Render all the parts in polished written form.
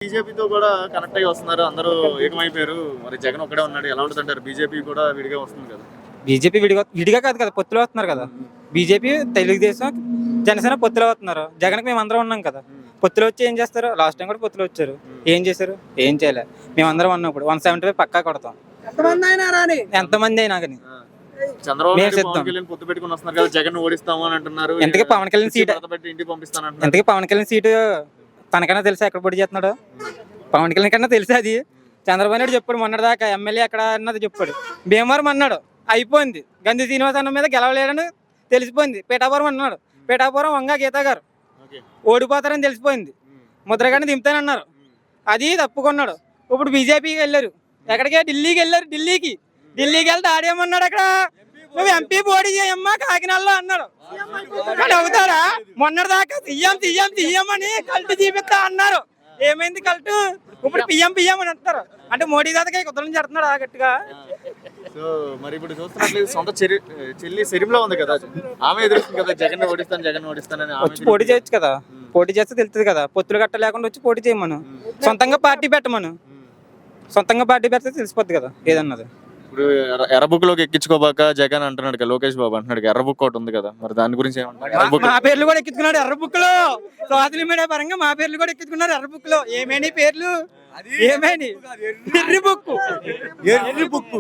బీజేపీతో కూడా కనెక్ట్ అయ్యి వస్తున్నారు, అందరూ ఏకమైపోయారు. మరి జగన్ ఒక్కడే ఉన్నాడు, ఎలా ఉంటుంది అంటారు? బీజేపీ కూడా విడిగా వస్తుంది కదా. బీజేపీ విడిగా కాదు కదా, పొత్తులో వస్తున్నారు కదా. బీజేపీ, తెలుగుదేశం, జనసేన పొత్తులో వస్తున్నారు. జగన్కి మేము అందరం ఉన్నాం కదా. పొత్తులో వచ్చి ఏం చేస్తారు? లాస్ట్ టైం కూడా పొత్తులో వచ్చారు, ఏం చేశారు? ఏం చేయలే. మేము అందరం ఉన్నప్పుడు 175 పక్కా కొడతాం, ఎంతమంది అయినా కానీ. చంద్రబాబు నాయుడు పవన్ కళ్యాణ్ పొత్తు పెట్టుకుని వస్తున్నారు కదా, జగన్ ఓడిస్తాము అని అంటున్నారు. ఎంతకీ పవన్ కళ్యాణ్ సీట్ ఇంటికి పంపిస్తాను. ఎంతకీ పవన్ కళ్యాణ్ సీటు తనకన్నా తెలుసా ఎక్కడ పోటీ చేస్తున్నాడు? పవన్ కళ్యాణ్ కన్నా తెలుసా అది? చంద్రబాబు నాయుడు చెప్పాడు మొన్నటిదాకా ఎమ్మెల్యే ఎక్కడ అన్నది చెప్పాడు. భీమవరం అన్నాడు, అయిపోయింది. గంధి శ్రీనివాస్ అన్న మీద గెలవలేడని తెలిసిపోయింది. పీఠాపురం అన్నాడు, పీఠాపురం వంగ గీత గారు ఓడిపోతారని తెలిసిపోయింది. ముద్రగడ్డ దింపుతానన్నారు, అది తప్పుకున్నాడు. ఇప్పుడు బీజేపీకి వెళ్ళారు. ఎక్కడికే? ఢిల్లీకి వెళ్ళారు. ఢిల్లీకి వెళ్తే ఆడేమన్నాడు, అక్కడ నువ్వు ఎంపీ పోటీ చేయమ్మా కాకినాడలో అన్నాడు. అవుతారా? మొన్నటిదాకా సీఎం అని కల్టు చూపిస్తా అన్నారు. ఏమైంది కల్టు? ఇప్పుడు పిఎం అని అంటారు. అంటే మోడీ దాకా కుదరం చేస్తున్నాడు గట్టిగా. సో మరి ఇప్పుడు చూస్తున్నట్లయితే సొంత చెల్లి శరీరంలో ఉంది కదా, ఆమె ఎదురుస్తుంది కదా, జగన్ ఓడిస్తానని. వచ్చి పోటీ చేయొచ్చు కదా, పోటీ చేస్తే తెలుస్తుంది కదా. పొత్తులు గట్ట లేకుండా వచ్చి పోటీ చేయమను, సొంతంగా పార్టీ పెట్టమను. సొంతంగా పార్టీ పెడితే తెలిసిపోద్ది కదా ఏదన్నది. ఇప్పుడు ఎర్ర బుక్ లోకి ఎక్కించుకోబాక జగన్ అంటున్నాడు కదా, లోకేష్ బాబు అంటున్నాడు ఎర్ర బుక్ ఒకటి ఉంది కదా, మరి దాని గురించి ఏమంటారు? మా పేర్లు కూడా ఎక్కించుకున్నాడు ఎర్ర బుక్ లో. సోషల్ మీడియా పరంగా మా పేర్లు కూడా ఎక్కించుకున్నారు ఎర్ర బుక్ లో. ఏమైనా పేర్లు ఏమైనా ఎర్రి బుక్.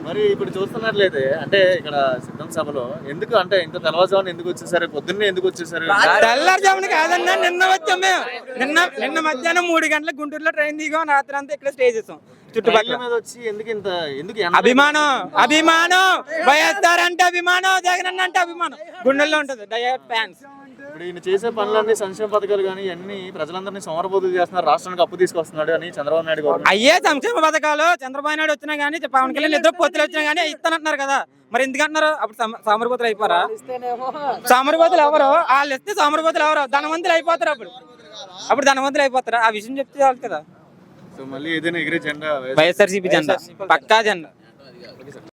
మరి ఇప్పుడు చూస్తున్నట్లయితే అంటే ఇక్కడ సిద్ధం సభలో ఎందుకు అంటే ఇంత తెల్లవారుజామున ఎందుకు వచ్చేసారు, పొద్దున్నే ఎందుకు వచ్చేసారు? తెల్లారుజామున కాదన్నా, నిన్న వచ్చాం మేము. నిన్న మధ్యాహ్నం 3 గంటలకు గుంటూరులో ట్రైన్ దిగాం, రాత్రి అంతా ఇక్కడ స్టే చేసాం. చుట్టుపక్కల మీద వచ్చి ఎందుకు అభిమానం వైఎస్ఆర్ అంటే అభిమానం, జగన్ అన్న అంటే అభిమానం గుండెల్లో ఉంటది. Diet fans. ఇప్పుడు ఈయన చేసే పనులన్నీ సంక్షేమ పథకాలు కానీ అన్ని ప్రజలందరినీ సోమరబోతులు చేస్తున్నారు, రాష్ట్రానికి అప్పు తీసుకొస్తున్నాడు అని చంద్రబాబు నాయుడు గారు. అయ్యే సంక్షేమ పథకాలు చంద్రబాబు నాయుడు వచ్చినా గానీ, పవన్ కళ్యాణ్ ఇద్దరు పొత్తులు వచ్చినా గానీ ఇస్తానంటున్నారు కదా. మరి ఎందుకంటున్నారు? అప్పుడు సోమరబోతులు అయిపోరా? సోమరబోతులు ఎవరు? వాళ్ళు ఇస్తే సోమరబోతులు ఎవరు? ధనవంతులు అయిపోతారు. అప్పుడు ధనవంతులు అయిపోతారా? ఆ విషయం చెప్తే చాలు కదా. సో మళ్ళీ ఏదైనా ఎగిరే జెండా వైఎస్ఆర్సీపీ జెండా, పక్కా జెండా.